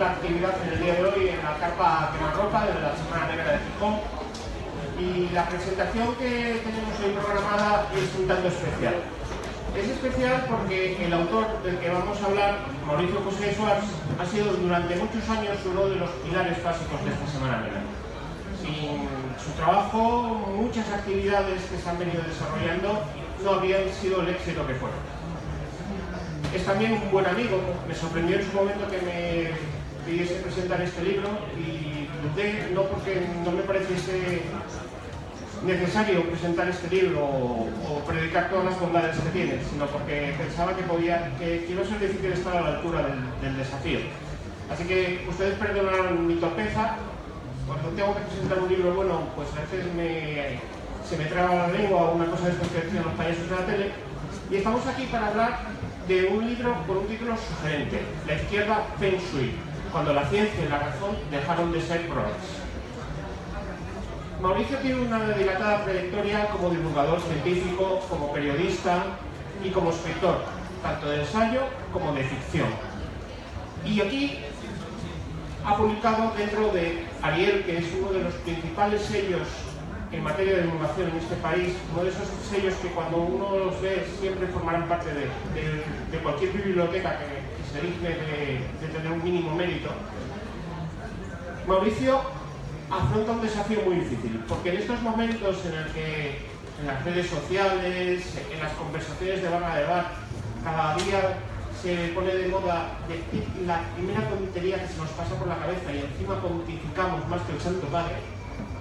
la actividad en el día de hoy en la carpa quemarropa de la Semana Negra de Gijón. Y la presentación que tenemos hoy programada es un tanto especial. Es especial porque el autor del que vamos a hablar, Mauricio José Schwartz, ha sido durante muchos años uno de los pilares básicos de esta Semana Negra. Sin su trabajo, muchas actividades que se han venido desarrollando no habrían sido el éxito que fueron. Es también un buen amigo. Me sorprendió en su momento que me pidiese presentar este libro y dudé, no porque no me pareciese necesario presentar este libro o predicar todas las bondades que tiene, sino porque pensaba que iba a ser difícil estar a la altura del desafío. Así que ustedes perdonarán mi torpeza. Cuando tengo que presentar un libro bueno, pues a veces se me traba la lengua o una cosa de estas que decían los payasos de la tele. Y estamos aquí para hablar de un libro con un título sugerente: La izquierda Feng Shui, cuando la ciencia y la razón dejaron de ser bromas. Mauricio tiene una dilatada trayectoria como divulgador científico, como periodista y como escritor, tanto de ensayo como de ficción. Y aquí ha publicado dentro de Ariel, que es uno de los principales sellos en materia de divulgación en este país, uno de esos sellos que cuando uno los ve siempre formarán parte de cualquier biblioteca que se digne de tener un mínimo mérito. Mauricio afronta un desafío muy difícil, porque en estos momentos en el que en las redes sociales, en las conversaciones de bar a bar, cada día se pone de moda decir la primera tontería que se nos pasa por la cabeza y encima pontificamos más que el Santo Padre.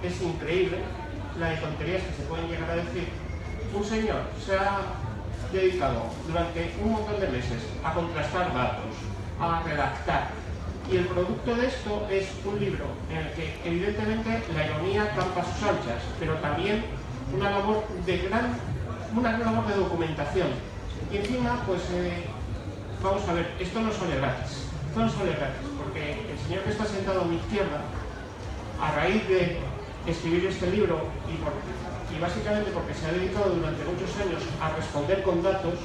Es increíble la de tonterías que se pueden llegar a decir. Un señor se ha dedicado durante un montón de meses a contrastar datos, a redactar, y el producto de esto es un libro en el que evidentemente la ironía campa a sus anchas, pero también una labor de documentación. Y encima, pues vamos a ver, esto no sale gratis. Esto no sale gratis, porque el señor que está sentado a mi izquierda, a raíz de escribir este libro y básicamente porque se ha dedicado durante muchos años a responder con datos,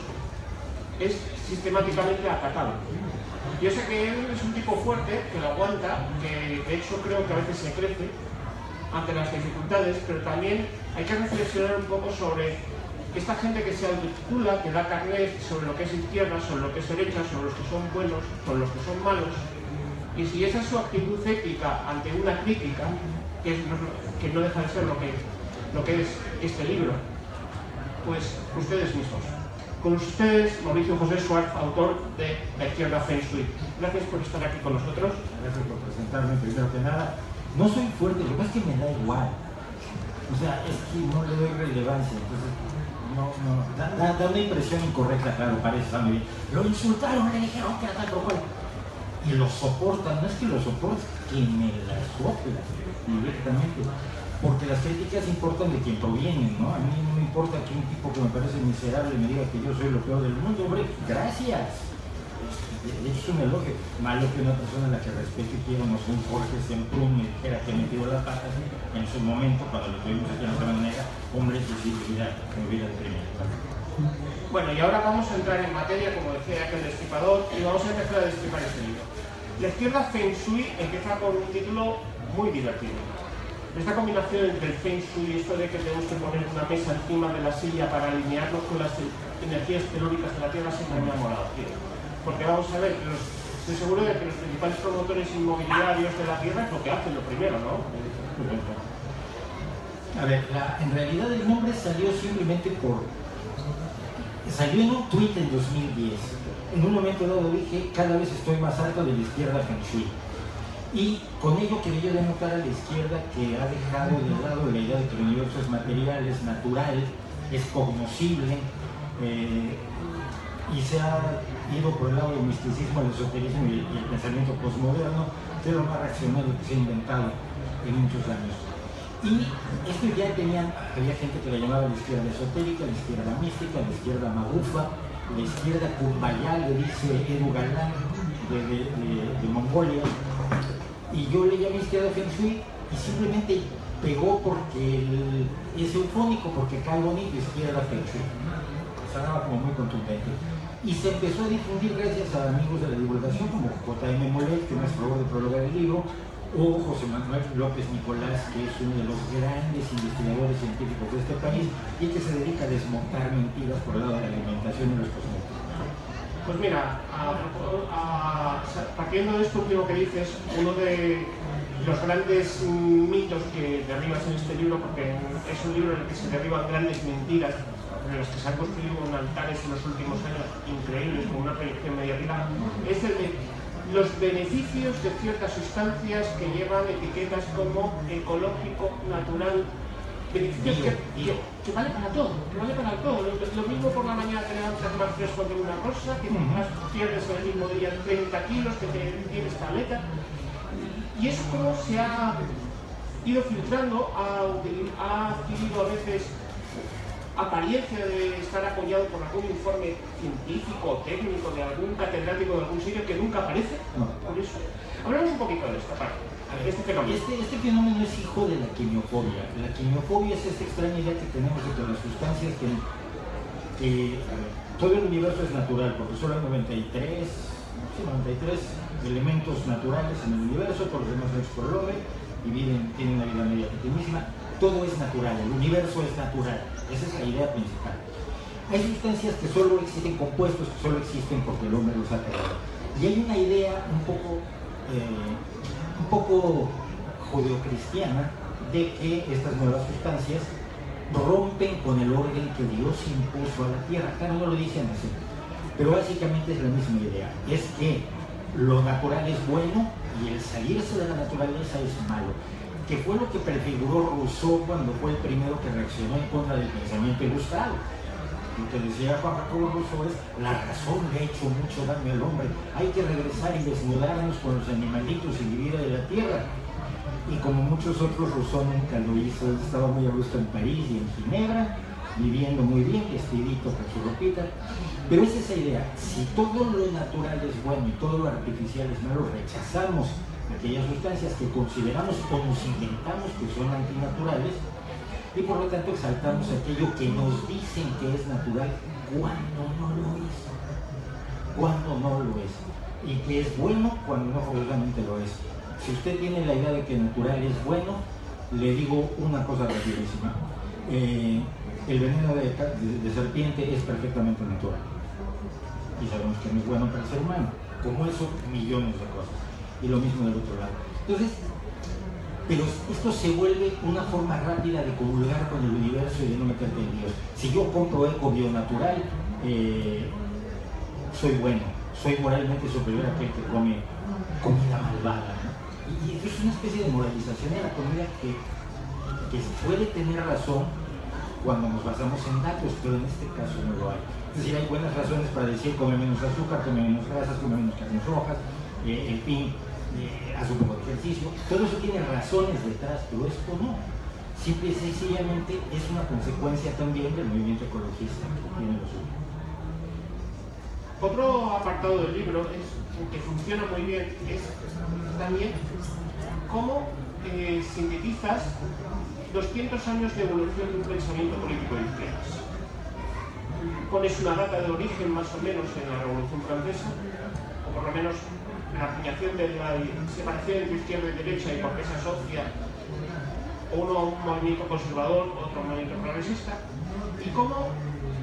es sistemáticamente atacado. Yo sé que él es un tipo fuerte, que lo aguanta, que de hecho creo que a veces se crece ante las dificultades, pero también hay que reflexionar un poco sobre esta gente que se autotitula, que da carnet sobre lo que es izquierda, sobre lo que es derecha, sobre los que son buenos, sobre los que son malos, y si esa es su actitud ética ante una crítica, que no deja de ser lo que es este libro, pues ustedes mismos. Con ustedes, Mauricio José Schwartz, autor de La izquierda Feng Shui. Gracias por estar aquí con nosotros. Gracias por presentarme, primero que nada. No soy fuerte, lo que pasa es que me da igual. O sea, es que no le doy relevancia, entonces da una impresión incorrecta, claro, parece, está muy bien. Lo insultaron, le dijeron que era tal o cual. Y lo soportan, no es que lo soporten, que me la sopla directamente. Porque las críticas importan de quien provienen, ¿no? A mí no me importa que un tipo que me parece miserable me diga que yo soy lo peor del mundo, hombre, gracias. De hecho es un elogio. Malo que una persona a la que respeto y quiero, no sé, un Jorge Semprún me dijera que me tiró las patas en su momento, cuando lo tuvimos aquí en la Semana Negra, hombre, que sí, me hubiera deprimido. Bueno, y ahora vamos a entrar en materia, como decía aquel destripador, y vamos a empezar a destripar este libro. La izquierda Feng Shui empieza con un título muy divertido. Esta combinación entre el Feng Shui y esto de que tenemos que poner una mesa encima de la silla para alinearnos con las energías telúricas de la Tierra siempre me ha molado, tío. Porque vamos a ver, estoy seguro de que los principales promotores inmobiliarios de la Tierra es lo que hacen, lo primero, ¿no? A ver, en realidad el nombre salió simplemente salió en un tweet en 2010. En un momento dado dije, cada vez estoy más harto de la izquierda Feng Shui. Y con ello quería denotar a la izquierda que ha dejado de lado la idea de que el universo es material, es natural, es cognoscible, y se ha ido por el lado del misticismo, el esoterismo y el pensamiento postmoderno, de lo más reaccionario que se ha inventado en muchos años. Y esto ya había gente que la llamaba la izquierda esotérica, la izquierda mística, la izquierda magufa, la izquierda kumbaya, le dice Edu Galán de Mongolia. Y yo le llamé izquierda Feng Shui y simplemente pegó porque es eufónico, porque cae bonito, izquierda Feng Shui. Sonaba como muy contundente. Y se empezó a difundir gracias a amigos de la divulgación como J.M. Mollet, que nos probó de prologar el libro, o José Manuel López Nicolás, que es uno de los grandes investigadores científicos de este país y que se dedica a desmontar mentiras por el lado de la alimentación y los cosméticos. Pues mira, partiendo de esto último que dices, uno de los grandes mitos que derribas en este libro, porque es un libro en el que se derriban grandes mentiras, en los que se han construido altares en los últimos años increíbles, con una proyección mediática, es el de los beneficios de ciertas sustancias que llevan etiquetas como ecológico, natural, beneficios que vale para todo, Lo mismo por la mañana te levantas más fresco de una rosa, que pierdes en el mismo día 30 kilos, que tienes tableta. Y eso como se ha ido filtrando, ha adquirido a veces apariencia de estar apoyado por algún informe científico o técnico de algún catedrático de algún sitio que nunca aparece. Por eso, hablamos un poquito de esta parte, de este fenómeno. Este fenómeno es hijo de la quimiofobia. La quimiofobia es esta extraña idea que tenemos de que las sustancias que todo el universo es natural, porque solo hay 93 elementos naturales en el universo, por los demás hechos por el hombre, y tienen una vida media pequeñísima. Todo es natural, el universo es natural. Esa es la idea principal. Hay sustancias que solo existen, compuestos que solo existen porque el hombre los ha creado. Y hay una idea un poco judeocristiana de que estas nuevas sustancias rompen con el orden que Dios impuso a la tierra. Claro, no lo dicen así, pero básicamente es la misma idea. Es que lo natural es bueno y el salirse de la naturaleza es malo, que fue lo que prefiguró Rousseau cuando fue el primero que reaccionó en contra del pensamiento ilustrado. Lo que decía Juan Jacobo Rousseau es: la razón le ha hecho mucho daño al hombre, hay que regresar y desnudarnos con los animalitos y vivir de la tierra. Y como muchos otros, Rousseau nunca lo hizo. Él estaba muy a gusto en París y en Ginebra, viviendo muy bien, vestidito con su ropita. Pero es esa idea: si todo lo natural es bueno y todo lo artificial es malo, rechazamos aquellas sustancias que consideramos o nos inventamos que son antinaturales, y por lo tanto exaltamos aquello que nos dicen que es natural cuando no lo es. Y que es bueno cuando no forzosamente lo es. Si usted tiene la idea de que natural es bueno, le digo una cosa rapidísima. El veneno de serpiente es perfectamente natural. Y sabemos que no es bueno para el ser humano. Como eso, millones de cosas. Y lo mismo del otro lado. Entonces, pero esto se vuelve una forma rápida de comulgar con el universo y de no meterte en Dios. Si yo compro eco bionatural, soy bueno, soy moralmente superior a aquel que come comida malvada, ¿no? Y es una especie de moralización de la comida que puede tener razón cuando nos basamos en datos, pero en este caso no lo hay. Es decir, hay buenas razones para decir: come menos azúcar, come menos grasas, come menos carnes rojas, en fin, haz un poco de ejercicio. Todo eso tiene razones detrás, pero esto no. Simple y sencillamente es una consecuencia también del movimiento ecologista que tiene lo suyo. Otro apartado del libro que funciona muy bien es también cómo sintetizas 200 años de evolución de un pensamiento político de izquierdas. Pones una data de origen más o menos en la Revolución Francesa, o por lo menos la acuñación de la separación entre izquierda y derecha y por qué se asocia uno a un movimiento conservador, otro a un movimiento progresista, y cómo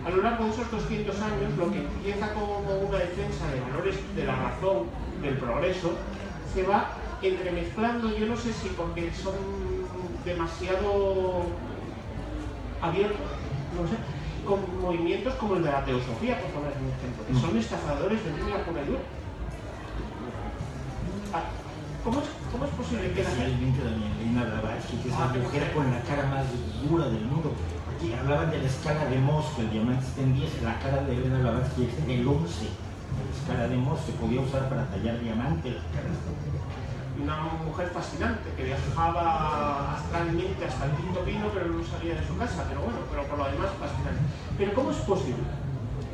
a lo largo de esos 200 años lo que empieza como una defensa de valores de la razón, del progreso, se va entremezclando, yo no sé si porque son demasiado abiertos, no sé, con movimientos como el de la teosofía, por poner un ejemplo, que son estafadores de línea pura y dura. ¿Cómo es posible que especialmente Elena Blavatsky, que es la mujer con la cara más dura del mundo? Aquí hablaban de la escala de Mohs, que el diamante está en 10, la cara de Elena Blavatsky es en el 11. La escala de Mohs se podía usar para tallar diamante. Una mujer fascinante, que viajaba astralmente hasta el quinto pino, pero no salía de su casa, pero bueno, pero por lo demás fascinante. Pero ¿cómo es posible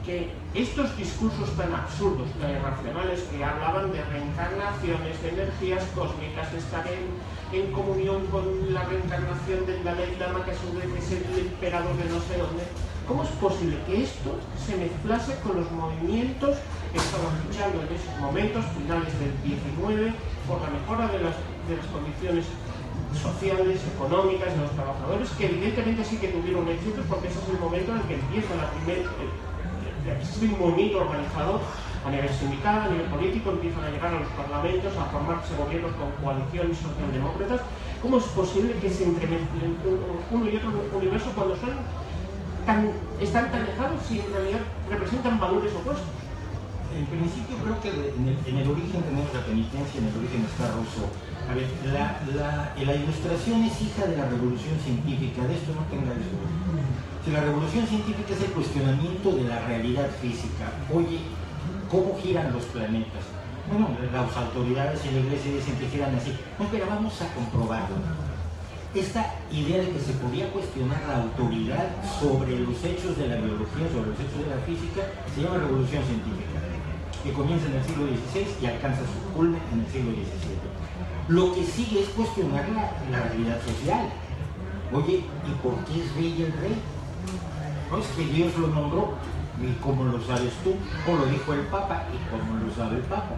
que estos discursos tan absurdos, tan irracionales, que hablaban de reencarnaciones, de energías cósmicas, de estar en comunión con la reencarnación del Dalai Lama, que a su vez es el emperador de no sé dónde, ¿Cómo es posible que esto se mezclase con los movimientos que estaban luchando en esos momentos, finales del 19, por la mejora de las condiciones sociales, económicas de los trabajadores, que evidentemente sí que tuvieron éxito, porque ese es el momento en el que empieza existe un movimiento organizado a nivel sindical, a nivel político, empiezan a llegar a los parlamentos, a formarse gobiernos con coaliciones socialdemócratas. ¿Cómo es posible que se entremezclen uno y otro universo cuando están tan lejanos y en realidad representan valores opuestos? En principio creo que en el origen tenemos la penitencia, en el origen está Rousseau. A ver, la ilustración es hija de la revolución científica, de esto no tenga duda. Si la revolución científica es el cuestionamiento de la realidad física, oye, ¿cómo giran los planetas? Bueno, las autoridades y la iglesia dicen que giran así. No, pero vamos a comprobarlo. Esta idea de que se podía cuestionar la autoridad sobre los hechos de la biología, sobre los hechos de la física, se llama revolución científica, que comienza en el siglo XVI y alcanza su culmen en el siglo XVII. Lo que sigue es cuestionar la realidad social. Oye, ¿y por qué es rey el rey? No es que Dios lo nombró, y como lo sabes tú, o lo dijo el Papa, y como lo sabe el Papa.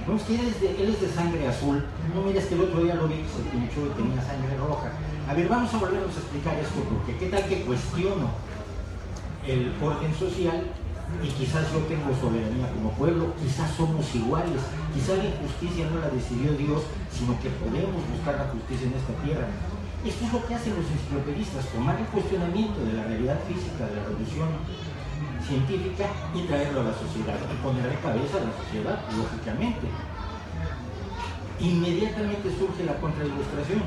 No, es que él es de sangre azul. No, mira, es que el otro día lo vi que se pinchó y tenía sangre roja. A ver, vamos a volvernos a explicar esto, porque qué tal que cuestiono el orden social y quizás yo tengo soberanía como pueblo, quizás somos iguales, quizás la injusticia no la decidió Dios, sino que podemos buscar la justicia en esta tierra. Esto es lo que hacen los enciclopedistas, tomar el cuestionamiento de la realidad física de la revolución científica y traerlo a la sociedad y poner de cabeza a la sociedad, lógicamente. Inmediatamente surge la contrailustración.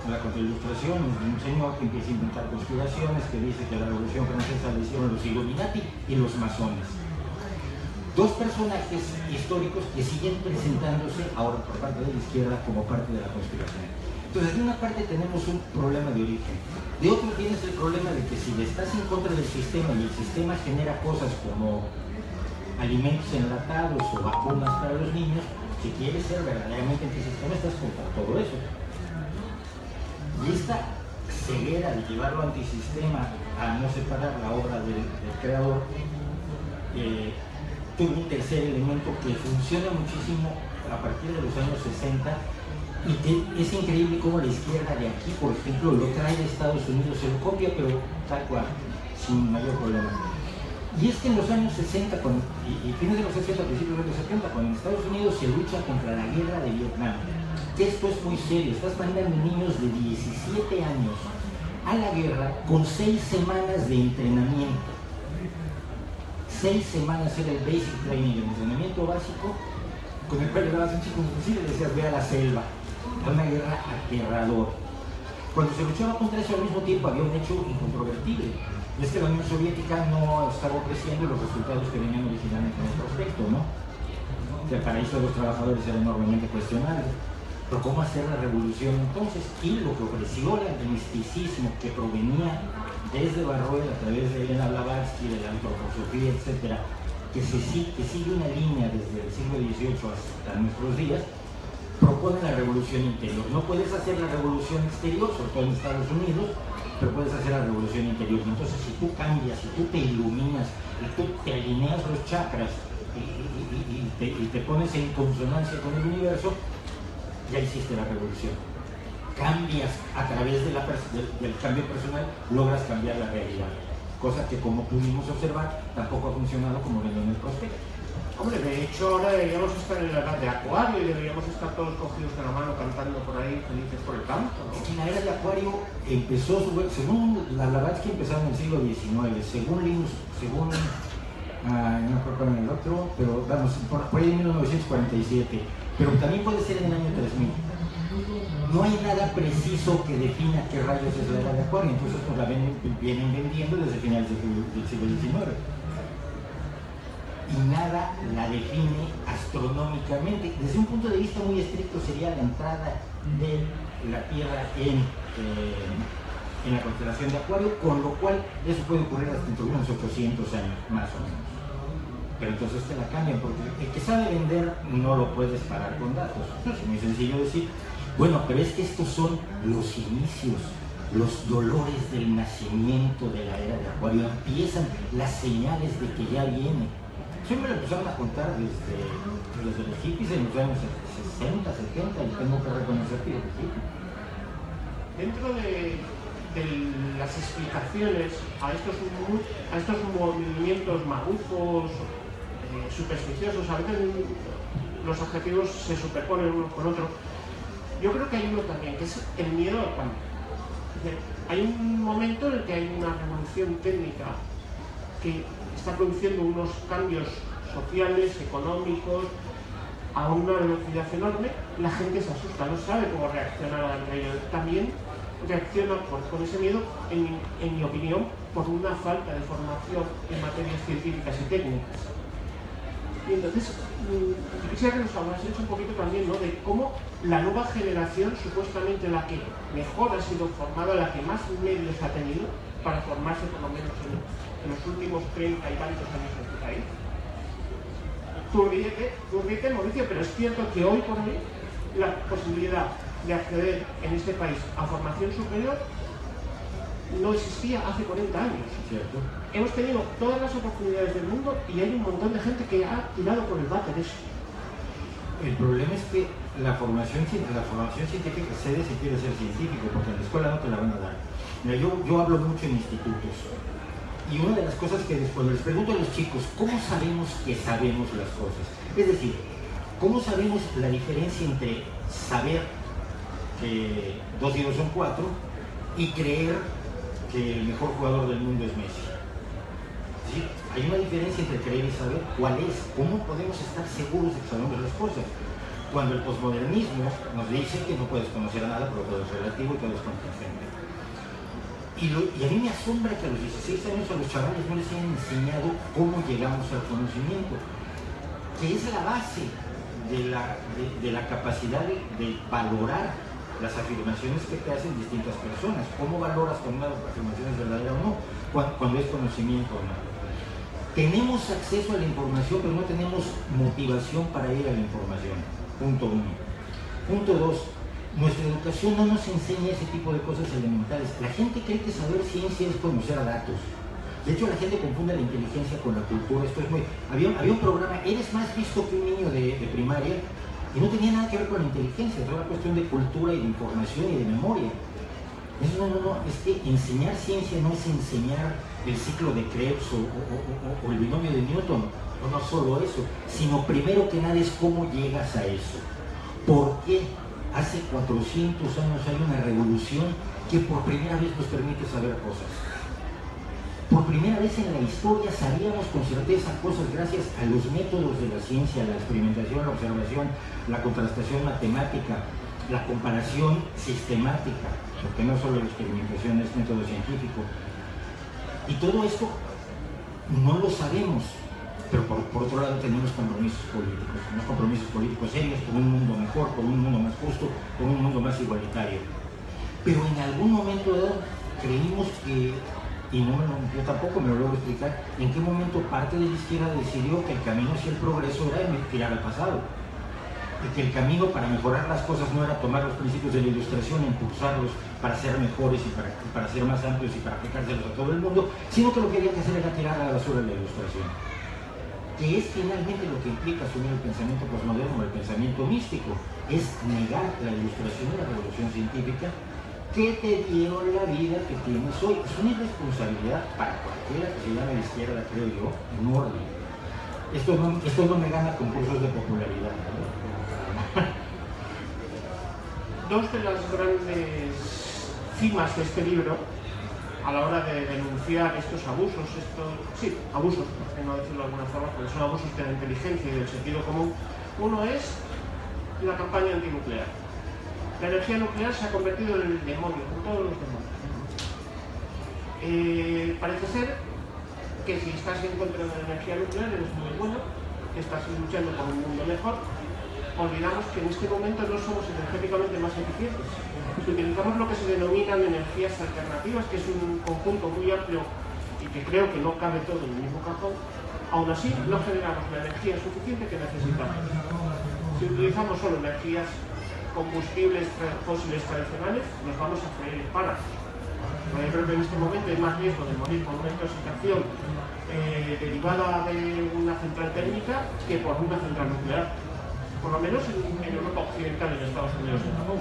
La contrailustración es de un señor que empieza a inventar conspiraciones, que dice que la Revolución Francesa la hicieron los Illuminati y los masones. Dos personajes históricos que siguen presentándose ahora por parte de la izquierda como parte de la conspiración. Entonces, de una parte tenemos un problema de origen, de otro tienes el problema de que si estás en contra del sistema y el sistema genera cosas como alimentos enlatados o vacunas para los niños, si quieres ser verdaderamente antisistema, estás contra todo eso. Y esta ceguera de llevarlo antisistema a no separar la obra del creador, tuvo un tercer elemento que funciona muchísimo a partir de los años 60 y que es increíble cómo la izquierda de aquí, por ejemplo, lo trae de Estados Unidos, se lo copia, pero tal cual, sin mayor problema. Y es que en los años 60 y fines de los 60, principios de los 70, cuando en Estados Unidos se lucha contra la guerra de Vietnam, que esto es muy serio, estás mandando niños de 17 años a la guerra con 6 semanas de entrenamiento. 6 semanas era el basic training, el entrenamiento básico, con el cual llevabas a un chico y le decías, ve a la selva. Era una guerra aterradora. Cuando se luchaba contra eso, al mismo tiempo había un hecho incontrovertible. Y es que la Unión Soviética no estaba ofreciendo los resultados que venían originalmente en el prospecto, ¿no? O sea, el paraíso de los trabajadores era enormemente cuestionable. Pero ¿cómo hacer la revolución entonces? Y lo que ofreció el misticismo que provenía desde Barruel a través de Elena Blavatsky, de la antroposofía, etc., que sigue una línea desde el siglo XVIII hasta nuestros días, propone la revolución interior. No puedes hacer la revolución exterior, sobre todo en Estados Unidos, pero puedes hacer la revolución interior. Entonces, si tú cambias, si tú te iluminas, y tú te alineas los chakras y te pones en consonancia con el universo, ya hiciste la revolución. Cambias a través del cambio personal, logras cambiar la realidad. Cosa que, como pudimos observar, tampoco ha funcionado como venía en el prospecto. Hombre, de hecho ahora deberíamos estar en la edad de Acuario y deberíamos estar todos cogidos de la mano cantando por ahí felices por el campo, ¿no? Es que la era de Acuario empezó, según la Blavatsky empezó en el siglo XIX, según Linus, no me acuerdo con el otro, pero vamos, por ahí en 1947, pero también puede ser en el año 3000. No hay nada preciso que defina qué rayos es la era de Acuario, entonces pues la vienen vendiendo desde finales del siglo XIX. Y nada la define astronómicamente. Desde un punto de vista muy estricto sería la entrada de la Tierra en la constelación de Acuario, con lo cual eso puede ocurrir hasta dentro de unos 800 años, más o menos. Pero entonces te la cambian, porque el que sabe vender no lo puedes parar con datos. Es muy sencillo decir, bueno, pero es que estos son los inicios los dolores del nacimiento de la era de Acuario, empiezan las señales de que ya viene. Siempre lo empezaron a contar desde los hippies en los años 60, 70, y tengo que reconocer que los hippies. Dentro de las explicaciones a estos movimientos magufos, supersticiosos, a veces los objetivos se superponen unos con otros. Yo creo que hay uno también, que es el miedo al cambio. Hay un momento en el que hay una revolución técnica que está produciendo unos cambios sociales, económicos, a una velocidad enorme. La gente se asusta, no sabe cómo reaccionar ante ello. También reacciona con ese miedo, en mi opinión, por una falta de formación en materias científicas y técnicas. Y entonces, yo quisiera que nos hablases un poquito también, ¿no?, de cómo la nueva generación, supuestamente la que mejor ha sido formada, la que más medios ha tenido para formarse, por lo menos en los últimos 30 y tantos años en este país. Tú ríete, Mauricio, pero es cierto que hoy por hoy la posibilidad de acceder en este país a formación superior no existía hace 40 años. ¿Cierto? Hemos tenido todas las oportunidades del mundo y hay un montón de gente que ha tirado por el váter eso. El problema es que la formación científica cede si quieres ser científico, porque en la escuela no te la van a dar. Mira, yo hablo mucho en institutos, y una de las cosas que después les pregunto a los chicos, ¿cómo sabemos que sabemos las cosas? Es decir, ¿cómo sabemos la diferencia entre saber que 2 y 2 son 4 y creer que el mejor jugador del mundo es Messi? ¿Sí? Hay una diferencia entre creer y saber. ¿Cuál es? ¿Cómo podemos estar seguros de que sabemos las cosas? Cuando el posmodernismo nos dice que no puedes conocer nada, pero todo es relativo y todo es contingente. Y a mí me asombra que a los 16 años a los chavales no les hayan enseñado cómo llegamos al conocimiento, que es la base de la capacidad de valorar las afirmaciones que te hacen distintas personas. ¿Cómo valoras cuando una afirmación es verdadera o no? Cuando es conocimiento o no. Tenemos acceso a la información, pero no tenemos motivación para ir a la información. Punto 1. Punto 2. Nuestra educación no nos enseña ese tipo de cosas elementales. La gente cree que saber ciencia es conocer a datos. De hecho, la gente confunde la inteligencia con la cultura. Esto es muy... Había un programa, eres más visto que un niño de primaria, y no tenía nada que ver con la inteligencia, era una cuestión de cultura y de información y de memoria. Eso no, es que enseñar ciencia no es enseñar el ciclo de Krebs o el binomio de Newton, no solo eso, sino primero que nada es cómo llegas a eso. ¿Por qué hace 400 años hay una revolución que por primera vez nos permite saber cosas? Por primera vez en la historia sabíamos con certeza cosas gracias a los métodos de la ciencia, la experimentación, la observación, la contrastación matemática, la comparación sistemática, porque no solo la experimentación es método científico. Y todo esto no lo sabemos, pero por otro lado tenemos compromisos políticos serios por un mundo mejor, por un mundo más justo, por un mundo más igualitario. Pero en algún momento dado creímos que, y yo tampoco me lo logro explicar, en qué momento parte de la izquierda decidió que el camino hacia el progreso era mirar al pasado. Y que el camino para mejorar las cosas no era tomar los principios de la Ilustración e impulsarlos para ser mejores y para ser más amplios y para aplicárselos a todo el mundo, sino que lo que había que hacer era tirar a la basura la Ilustración. Que es finalmente lo que implica asumir el pensamiento posmoderno, el pensamiento místico, es negar la Ilustración y la revolución científica que te dieron la vida que tienes hoy. Es una irresponsabilidad para cualquiera que se llame de izquierda, creo yo, enorme. Esto no me gana concursos de popularidad, ¿no? Dos de las grandes cimas de este libro, a la hora de denunciar estos abusos, abusos, por no decirlo de alguna forma, porque son abusos de la inteligencia y del sentido común, uno es la campaña antinuclear. La energía nuclear se ha convertido en el demonio, en todos los demonios. Parece ser que si estás en contra de la energía nuclear eres muy bueno, que estás luchando por un mundo mejor. Olvidamos que en este momento no somos energéticamente más eficientes. Si utilizamos lo que se denominan energías alternativas, que es un conjunto muy amplio y que creo que no cabe todo en el mismo cajón, aún así no generamos la energía suficiente que necesitamos. Si utilizamos solo energías combustibles fósiles tradicionales, nos vamos a freír el pana. Yo creo que en este momento hay más riesgo de morir por una intoxicación derivada de una central térmica que por una central nuclear, por lo menos en Europa Occidental, en Estados Unidos y en Japón.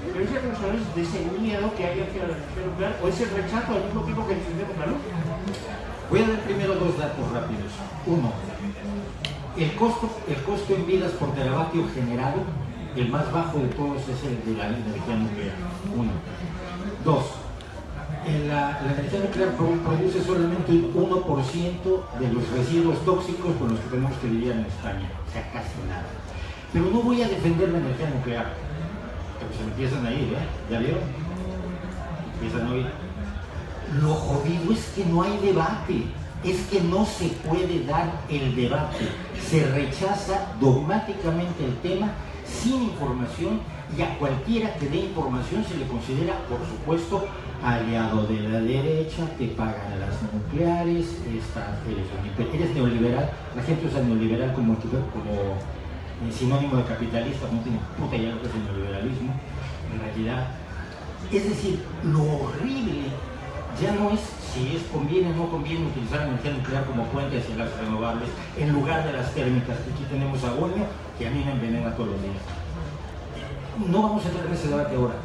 Pero es responsable de ese miedo que hay hacia la energía nuclear o ese rechazo al mismo tiempo que encendemos la luz. Voy a dar primero dos datos rápidos. Uno, el costo en vidas por teravatio generado, el más bajo de todos es el de la energía nuclear. Uno. Dos, la energía nuclear produce solamente un 1% de los residuos tóxicos con los que tenemos que lidiar en España, o sea, casi nada. Pero no voy a defender la energía nuclear, pero se me empiezan a ir, ¿eh? ¿Ya vieron? Empiezan a oír. Lo jodido es que no hay debate, es que no se puede dar el debate, se rechaza dogmáticamente el tema sin información y a cualquiera que dé información se le considera, por supuesto, aliado de la derecha, te pagan las nucleares, eres neoliberal, la gente usa neoliberal como sinónimo de capitalista, no tiene puta idea de lo que es el neoliberalismo, en realidad. Es decir, lo horrible ya no es si conviene o no conviene utilizar la energía nuclear como fuente hacia las renovables en lugar de las térmicas, que aquí tenemos agonio que a mí me envenena todos los días. No vamos a entrar en ese debate ahora,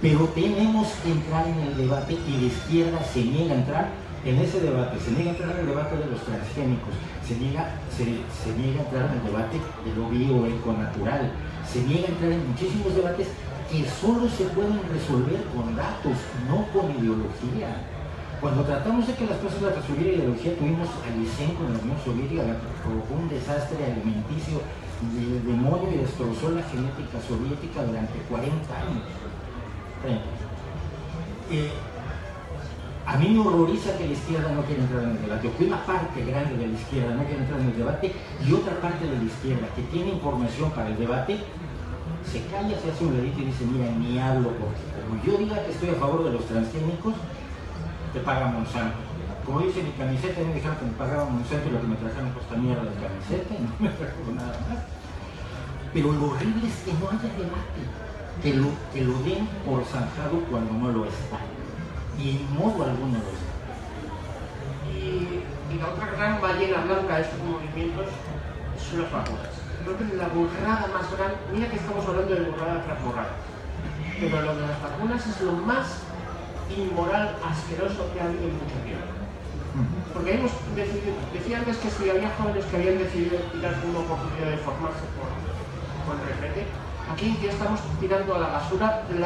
pero tenemos que entrar en el debate y la izquierda se niega a entrar en ese debate, se niega a entrar en el debate de los transgénicos, se niega a entrar en el debate de lo bioeconatural, se niega a entrar en muchísimos debates que solo se pueden resolver con datos, no con ideología. Cuando tratamos de que las cosas las resolviera ideología, tuvimos a Lysenko en la Unión Soviética, que provocó un desastre alimenticio del demonio y destrozó la genética soviética durante 40 años. A mí me horroriza que la izquierda no quiera entrar en el debate, o que una parte grande de la izquierda no quiera entrar en el debate y otra parte de la izquierda que tiene información para el debate se calla, se hace un ladito y dice, mira, ni hablo, porque como yo diga que estoy a favor de los transgénicos, te paga Monsanto. Como dice mi camiseta, me dijeron que me pagaba Monsanto y lo que me trajeron costa mierda de camiseta y no me trajo nada más. Pero lo horrible es que no haya debate, que lo den por zanjado cuando no lo está. Y en modo alguno lo está. Y la otra gran ballena blanca de estos movimientos son las vacunas. Creo que la burrada más grande, mira que estamos hablando de burrada tras burrada, pero lo de las vacunas es lo más inmoral, asqueroso que ha habido en mucho tiempo. Porque hemos decidido, decía antes que si había jóvenes que habían decidido tirar una oportunidad de formarse por el retrete, aquí ya estamos tirando a la basura el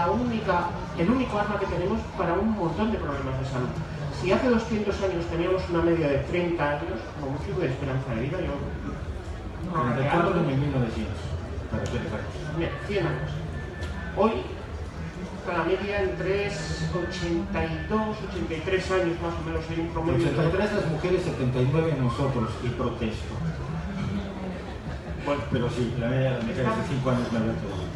único arma que tenemos para un montón de problemas de salud. Si hace 200 años teníamos una media de 30 años, como mucho de esperanza de vida, yo... 34 en 1900, para ser exacto. 100 años. Hoy la media entre 82, 83 años más o menos hay un promedio. 83 las mujeres, 79 nosotros, y protesto. Bueno, pero sí, la media de las mujeres de 5 años mayor que los.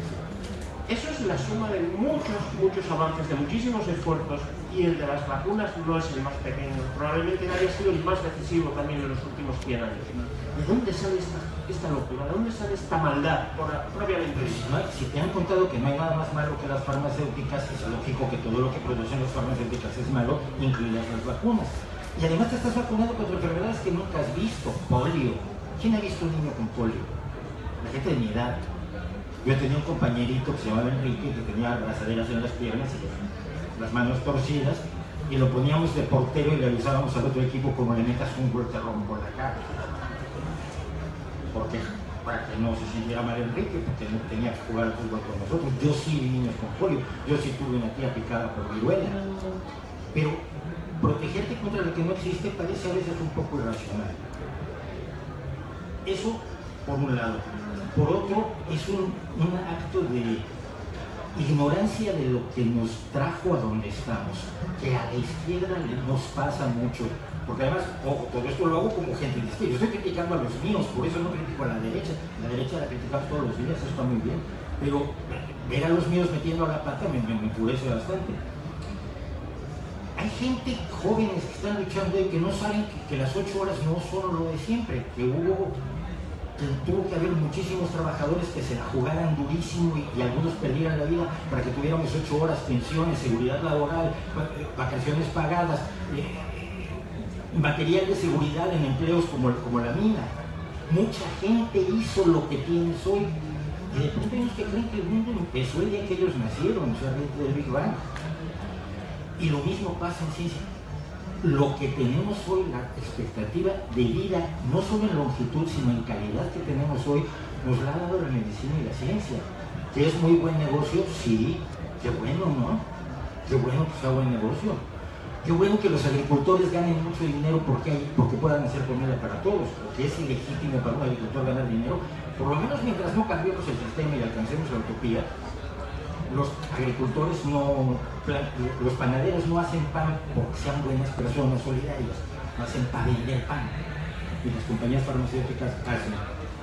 Eso es la suma de muchos avances, de muchísimos esfuerzos, y el de las vacunas no es el más pequeño. Probablemente haya sido el más decisivo también en los últimos 100 años. ¿De dónde sale esta locura? ¿De dónde sale esta maldad? Propiamente dicho. Si te han contado que no hay nada más malo que las farmacéuticas, es lógico que todo lo que producen las farmacéuticas es malo, incluidas las vacunas. Y además te estás vacunando contra enfermedades que nunca has visto. Polio. ¿Quién ha visto un niño con polio? La gente de mi edad. Yo tenía un compañerito que se llamaba Enrique, que tenía abrazaderas en las piernas y las manos torcidas, y lo poníamos de portero y le avisábamos al otro equipo como le metas un gol te rompo la cara. Porque para que no se sintiera mal Enrique, porque no tenía que jugar al fútbol con nosotros. Yo sí vi niños con polio, yo sí tuve una tía picada por viruela. Pero protegerte contra lo que no existe parece a veces un poco irracional. Eso por un lado. Por otro, es un acto de ignorancia de lo que nos trajo a donde estamos, que a la izquierda nos pasa mucho. Porque además, ojo, todo esto lo hago como gente de izquierda. Yo estoy criticando a los míos, por eso no critico a la derecha. La derecha la criticamos todos los días, eso está muy bien. Pero ver a los míos metiendo a la pata me enfurece bastante. Hay gente, jóvenes que están luchando y que no saben que las 8 horas no son lo de siempre, que hubo tuvo que haber muchísimos trabajadores que se la jugaran durísimo y algunos perdieran la vida para que tuviéramos 8 horas, pensiones, seguridad laboral, vacaciones pagadas, material de seguridad en empleos como la mina. Mucha gente hizo lo que tienes hoy. Y de pronto hay unos que creen que el mundo empezó el día que ellos nacieron, o sea, desde el Big Bang. Y lo mismo pasa en ciencia. Lo que tenemos hoy, la expectativa de vida, no solo en longitud, sino en calidad que tenemos hoy, nos la ha dado la medicina y la ciencia. ¿Que es muy buen negocio? Sí. Qué bueno, ¿no? Qué bueno que sea buen negocio. Qué bueno que los agricultores ganen mucho dinero porque puedan hacer comida para todos, porque es ilegítimo para un agricultor ganar dinero. Por lo menos mientras no cambiemos el sistema y alcancemos la utopía, los agricultores los panaderos no hacen pan porque sean buenas personas solidarias, no hacen para vender pan. Y las compañías farmacéuticas hacen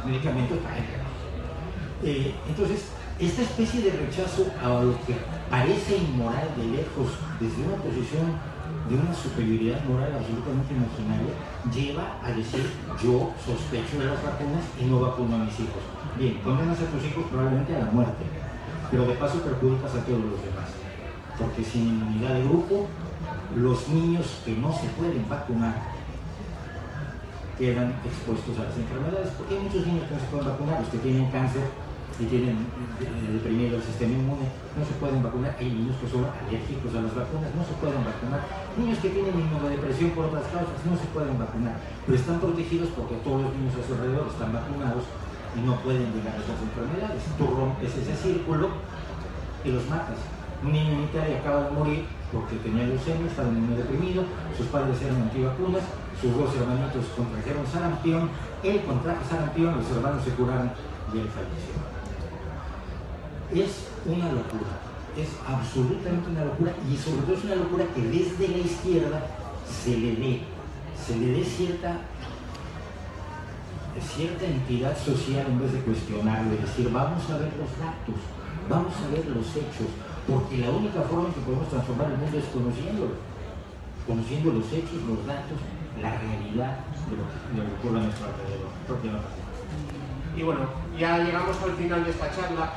medicamentos para vender. Entonces, esta especie de rechazo a lo que parece inmoral de lejos, desde una posición de una superioridad moral absolutamente imaginaria, lleva a decir: yo sospecho de las vacunas y no vacuno a mis hijos. Bien, condenas a tus hijos probablemente a la muerte, pero de paso perjudicas a todos los demás, porque sin inmunidad de grupo, los niños que no se pueden vacunar quedan expuestos a las enfermedades, porque hay muchos niños que no se pueden vacunar, los que tienen cáncer y tienen deprimido el sistema inmune, no se pueden vacunar. Hay niños que son alérgicos a las vacunas, no se pueden vacunar. Niños que tienen inmunodepresión por otras causas, no se pueden vacunar, pero están protegidos porque todos los niños a su alrededor están vacunados y no pueden llegar a esas enfermedades. Tú rompes ese círculo y los matas. Un niño en Italia acaba de morir porque tenía leucemia, estaba inmunodeprimido, sus padres eran antivacunas, sus 2 hermanitos contrajeron sarampión, él contrajo sarampión, los hermanos se curaron y él falleció. Es una locura, es absolutamente una locura, y sobre todo es una locura que desde la izquierda se le dé cierta entidad social en vez de cuestionarlo, es decir, vamos a ver los datos, vamos a ver los hechos, porque la única forma en que podemos transformar el mundo es conociendo los hechos, los datos, la realidad de lo que ocurre a nuestro alrededor. Y bueno, ya llegamos al final de esta charla.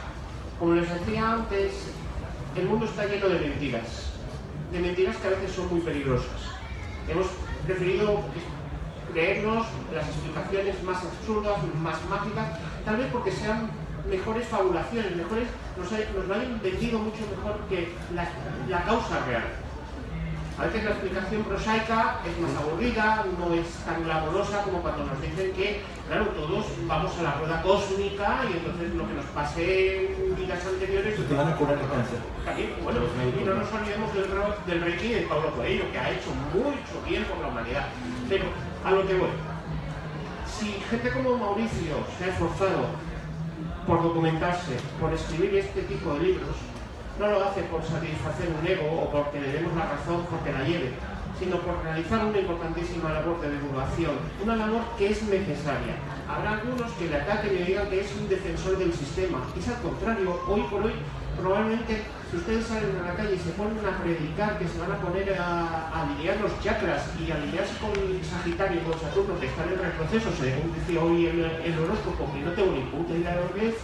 Como les decía antes, el mundo está lleno de mentiras que a veces son muy peligrosas. Hemos preferido creernos las explicaciones más absurdas, más mágicas, tal vez porque sean mejores fabulaciones, nos lo han vendido mucho mejor que la causa real. A veces la explicación prosaica es más aburrida, no es tan glamorosa como cuando nos dicen que, claro, todos vamos a la rueda cósmica y entonces lo que nos pase en vidas anteriores... Te van a curar el cáncer. También, bueno, y no nos olvidemos del Reiki y de Paulo Coelho, que ha hecho mucho bien por la humanidad. Pero, a lo que voy, si gente como Mauricio se ha esforzado por documentarse, por escribir este tipo de libros, no lo hace por satisfacer un ego o porque le demos la razón porque la lleve, sino por realizar una importantísima labor de divulgación, una labor que es necesaria. Habrá algunos que le ataquen y digan que es un defensor del sistema. Es al contrario, hoy por hoy, probablemente, si ustedes salen a la calle y se ponen a predicar que se van a poner a alinear los chakras y alinearse con Sagitario y con Saturno, que están en retroceso, según decía hoy el horóscopo, que no tengo ni puta idea de lo que es,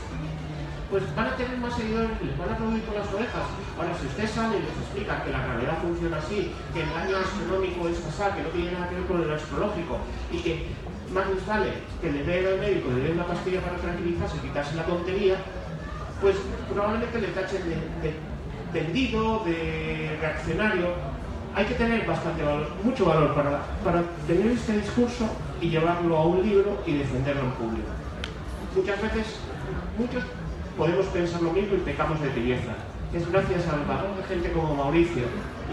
pues van a tener más seguidores, les van a aplaudir con las orejas. Ahora, si usted sale y les explica que la gravedad funciona así, que el daño astronómico es pasar, que no tiene nada que ver con el astrológico, y que más les vale que le dé al médico, le dé una pastilla para tranquilizarse, quitarse la tontería, pues probablemente le tachen de vendido, de reaccionario. Hay que tener bastante valor, mucho valor para tener este discurso y llevarlo a un libro y defenderlo en público. Muchas veces, muchos podemos pensar lo mismo y pecamos de tibieza. Es gracias al valor de gente como Mauricio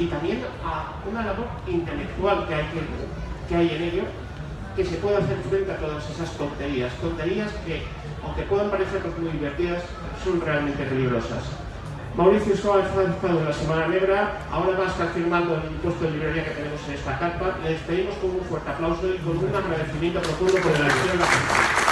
y también a una labor intelectual que hay en ello, que se puede hacer frente a todas esas tonterías que, aunque puedan parecernos muy divertidas, son realmente peligrosas. Mauricio Escobar ha estado en la Semana Negra, ahora va a estar firmando el puesto de librería que tenemos en esta carpa. Le despedimos con un fuerte aplauso y con un agradecimiento profundo por la elección de la gente.